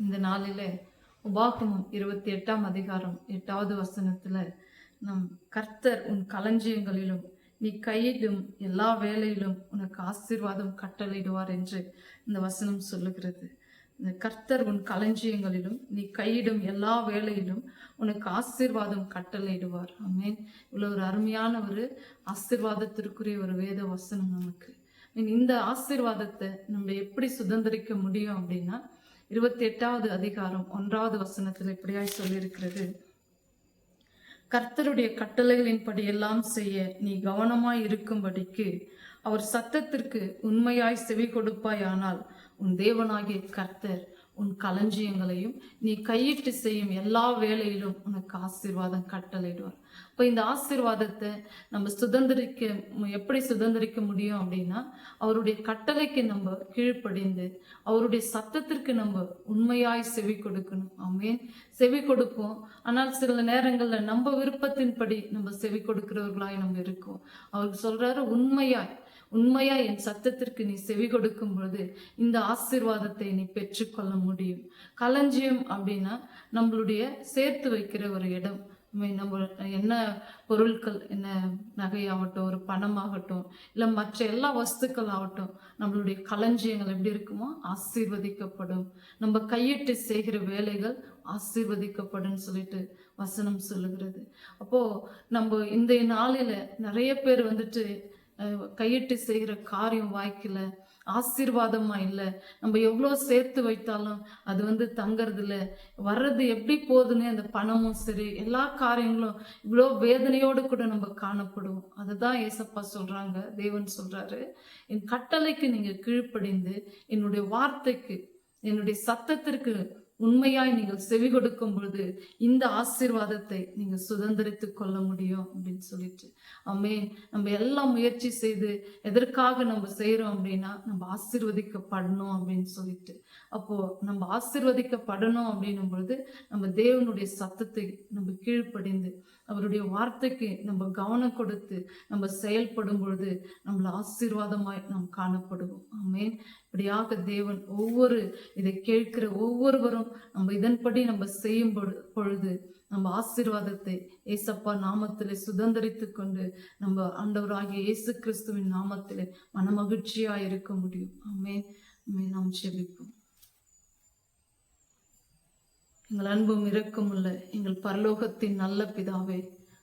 இந்த நாளில உபாகமம் 28ஆம் அதிகாரம் 8வது வசனத்துல நம் கர்த்தர் உன் களஞ்சியங்களிலும் நீ கையிடும் எல்லா வேலையிலும் உனக்கு ஆசீர்வாதம் கட்டளையிடுவார் என்று இந்த வசனம் சொல்லுகிறது. இந்த கர்த்தர் உன் களஞ்சியங்களிலும் நீ கையிடும் எல்லா வேலையிலும் உனக்கு ஆசீர்வாதம் கட்டளையிடுவார். ஆமென். இவ்வளவு ஒரு அருமையான ஒரு ஆசீர்வாதத்திற்குரிய ஒரு வேத வசனம் நமக்கு. இந்த ஆசீர்வாதத்தை நம்ம எப்படி சுதந்திரிக்க முடியும் அப்படின்னா 28வது அதிகாரம் 1வது வசனத்தில் இப்படியாய் சொல்லியிருக்கிறது. கர்த்தருடைய கட்டளைகளின்படி எல்லாம் செய்ய நீ கவனமாய் இருக்கும்படிக்கு அவர் சத்தத்திற்கு உண்மையாய் செவி கொடுப்பாயானால் உன் தேவனாகிய கர்த்தர் உன் களஞ்சியங்களையும் நீ கையிட்டு செய்யும் எல்லா வேலையிலும் உனக்கு ஆசீர்வாதம் கட்டளையிடுவார். இப்போ இந்த ஆசீர்வாதத்தை நம்ம எப்படி சுதந்திரிக்க முடியும் அப்படின்னா, அவருடைய கட்டளைக்கு நம்ம கீழ்ப்படிந்து அவருடைய சத்தத்திற்கு நம்ம உண்மையாய் செவி கொடுக்கணும். ஆமென். செவி கொடுப்போம், ஆனால் சில நேரங்கள்ல நம்ம விருப்பத்தின்படி நம்ம செவி கொடுக்கிறவர்களாய் நம்ம இருக்கோம். அவர் சொல்றாரு, உண்மையா என் சத்தத்திற்கு நீ செவி கொடுக்கும் பொழுது இந்த ஆசீர்வாதத்தை நீ பெற்றுக்கொள்ள முடியும். களஞ்சியம் அப்படின்னா நம்மளுடைய சேர்த்து வைக்கிற ஒரு இடம். நம்ம என்ன பொருட்கள், என்ன நகையாகட்டும், ஒரு பணமாகட்டும், இல்லை மற்ற எல்லா வஸ்துக்கள் ஆகட்டும், நம்மளுடைய களஞ்சியங்கள் எப்படி இருக்குமோ ஆசீர்வதிக்கப்படும். நம்ம கையிட்டு செய்கிற வேலைகள் ஆசீர்வதிக்கப்படும் சொல்லிட்டு வசனம் சொல்லுகிறது. அப்போ நம்ம இந்த நாளில நிறைய பேர் கையிட்டு செய்கிற காரியம் வாய்க்கல, ஆசீர்வாதமா இல்லை. நம்ம எவ்வளோ சேர்த்து வைத்தாலும் அது தங்கறது இல்லை. வர்றது எப்படி போகுதுன்னு அந்த பணமும் சரி, எல்லா காரியங்களும் இவ்வளோ வேதனையோடு கூட நம்ம காணப்படுவோம். அதுதான் ஏசப்பா சொல்றாங்க, தேவன் சொல்றாரு, என் கட்டளைக்கு நீங்க கீழ்ப்படிந்து என்னுடைய வார்த்தைக்கு, என்னுடைய சத்தத்திற்கு உண்மையாய் நீங்கள் செவி கொடுக்கும் பொழுது இந்த ஆசீர்வாதத்தை நீங்க சுதந்திரித்து கொள்ள முடியும் அப்படின்னு சொல்லிட்டு. ஆமென். நம்ம எல்லாம் முயற்சி செய்து எதற்காக நம்ம செய்யறோம் அப்படின்னா, நம்ம ஆசீர்வதிக்கப்படணும் அப்படின்னு சொல்லிட்டு. அப்போ நம்ம ஆசீர்வதிக்கப்படணும் அப்படின்னும் பொழுது நம்ம தேவனுடைய சத்தத்தை நம்ம கீழ்ப்படிந்து அவருடைய வார்த்தைக்கு நம்ம கவனம் கொடுத்து நம்ம செயல்படும் பொழுது நம்மள ஆசீர்வாதமாய் நாம் காணப்படுவோம். ஆமென். இப்படியாக தேவன் இதை கேட்கிற ஒவ்வொருவரும் நம்ம இதன்படி நம்ம செய்யும் பொழுது நம்ம ஆசீர்வாதத்தை ஏசப்பா நாமத்திலே சுதந்திரித்து கொண்டு நம்ம ஆண்டவராகிய இயேசு கிறிஸ்துவின் நாமத்திலே மனமகிழ்ச்சியாய் இருக்க முடியும். ஆமென். நாம் ஜெபிப்போம். எங்கள் அன்பும் இரக்கமுள்ள எங்கள் பரலோகத்தின் நல்ல பிதாவே,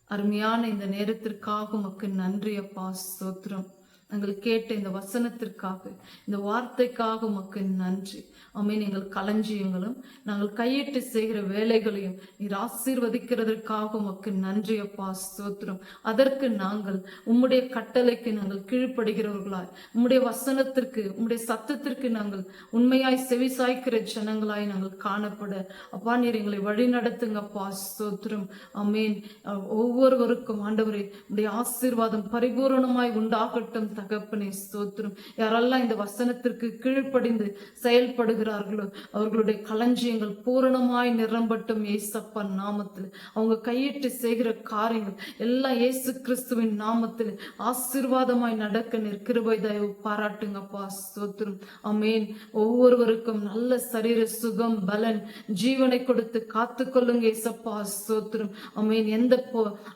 அருமையான இந்த நேரத்திற்காக உமக்கு நன்றி அப்பா, ஸ்தோத்திரம். நாங்கள் கேட்ட இந்த வசனத்திற்காக, இந்த வார்த்தைக்காக உமக்கு நன்றி. ஆமென். எங்கள் களஞ்சியங்களும் நாங்கள் கையிட்டு செய்கிற வேலைகளையும் நீர் ஆசீர்வதிக்கிறதற்காக உமக்கு நன்றி அப்பா, ஸ்தோத்திரம். அதற்கு நாங்கள் உம்முடைய கட்டளைக்கு நாங்கள் கீழ்ப்படுகிறவர்களாய், உம்முடைய வசனத்திற்கு, உம்முடைய சத்தத்திற்கு நாங்கள் உண்மையாய் செவி சாய்க்கிற ஜனங்களாய் நாங்கள் காணப்பட அப்பா நீர் எங்களை வழி நடத்துங்கப்பா, ஸ்தோத்திரம். ஆமென். ஒவ்வொருவருக்கும் ஆண்டவரே உம்முடைய ஆசீர்வாதம் பரிபூரணமாய் உண்டாகட்டும் தகப்பனே, ஸ்தோத்திரம். யாரெல்லாம் இந்த வசனத்திற்கு கீழ்ப்படிந்து செயல்படுகிறார்களோ அவர்களுடைய களஞ்சியங்கள் பூரணமாய் நிரம்பட்டும் ஏசப்பா நாமத்தில். அவங்க கையிட்டு செய்கிற காரியங்கள் எல்லாம் இயேசு கிறிஸ்துவின் நாமத்தில் ஆசீர்வாதமாய் நடக்க நீர் கிருபை தயவு பாராட்டுங்கப்பா, ஸ்தோத்திரம். ஆமென். ஒவ்வொருவருக்கும் நல்ல சரீர சுகம், பலன், ஜீவனை கொடுத்து காத்து கொள்ளுங்க ஏசப்பா, ஸ்தோத்திரம். ஆமென். எந்த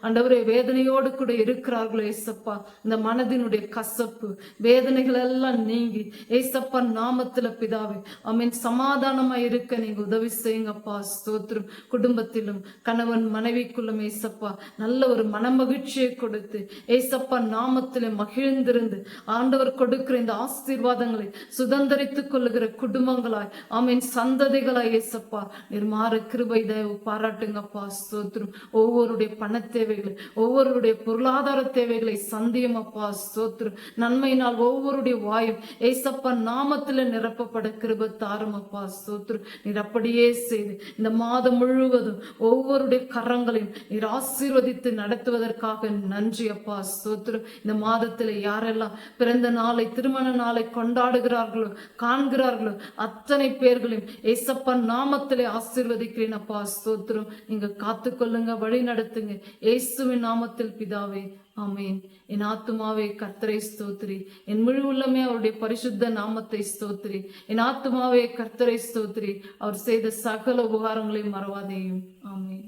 ஆண்டவரே வேதனையோடு கூட இருக்கிறார்களோ ஏசப்பா, இந்த மனதினுடைய கசப்பு வேதனைகள் எல்லாம் நீங்கி ஏசப்பா நாமத்துல பிதாவே ஆமென் சமாதானமா இருக்க நீங்க உதவி செய்யுங்கப்பா, ஸ்தோத்திரம். குடும்பத்திலும் கணவன் மனைவிக்குள்ளும் ஏசப்பா நல்ல ஒரு மனமகிழ்ச்சியை கொடுத்து ஏசப்பா நாமத்திலே மகிழ்ந்திருந்து ஆண்டவர் கொடுக்கிற இந்த ஆசீர்வாதங்களை சுதந்திரித்துக் கொள்ளுகிற குடும்பங்களாய், ஆமென், சந்ததிகளாய் ஏசப்பா நிர்மாற கிருபை தயவு பாராட்டுங்கப்பா, ஸ்தோத்திரம். ஒவ்வொருடைய பண தேவைகளை, ஒவ்வொருடைய பொருளாதார தேவைகளை சந்தியம் அப்பா, ஸ்தோத்திரம். நன்மையினால் ஒவ்வொருடைய வாயும் ஏசப்பா நாமத்துல நிரப்பப்பட கிருபை தாரும் அப்பா, ஸ்தோத்திரம். நீர் அப்படியே செய்து இந்த மாதம் முழுவதும் ஒவ்வொருடைய கரங்களையும் நீர் ஆசீர்வதித்து நடத்துவதற்காக நன்றி அப்பா, ஸ்தோத்திரம். இந்த மாதத்துல யாரெல்லாம் பிறந்த நாளை, திருமண நாளை கொண்டாடுகிறார்களோ, காண்கிறார்களோ அத்தனை பேர்களையும் ஏசப்பா நாமத்திலே ஆசீர்வதிக்கிறேன் அப்பா, ஸ்தோத்திரம். நீங்க காத்துக்கொள்ளுங்க, வழி நடத்துங்க இயேசுவின் நாமத்தில் பிதாவே, ஆமென். என் ஆத்துமாவே கர்த்தரை ஸ்தோத்திரி, என் முழு உள்ளமே அவருடைய பரிசுத்த நாமத்தை ஸ்தோத்திரி. என் ஆத்துமாவே கர்த்தரை ஸ்தோத்திரி, அவர் செய்த சகல உபகாரங்களையும் மறவாதேயும். ஆமென்.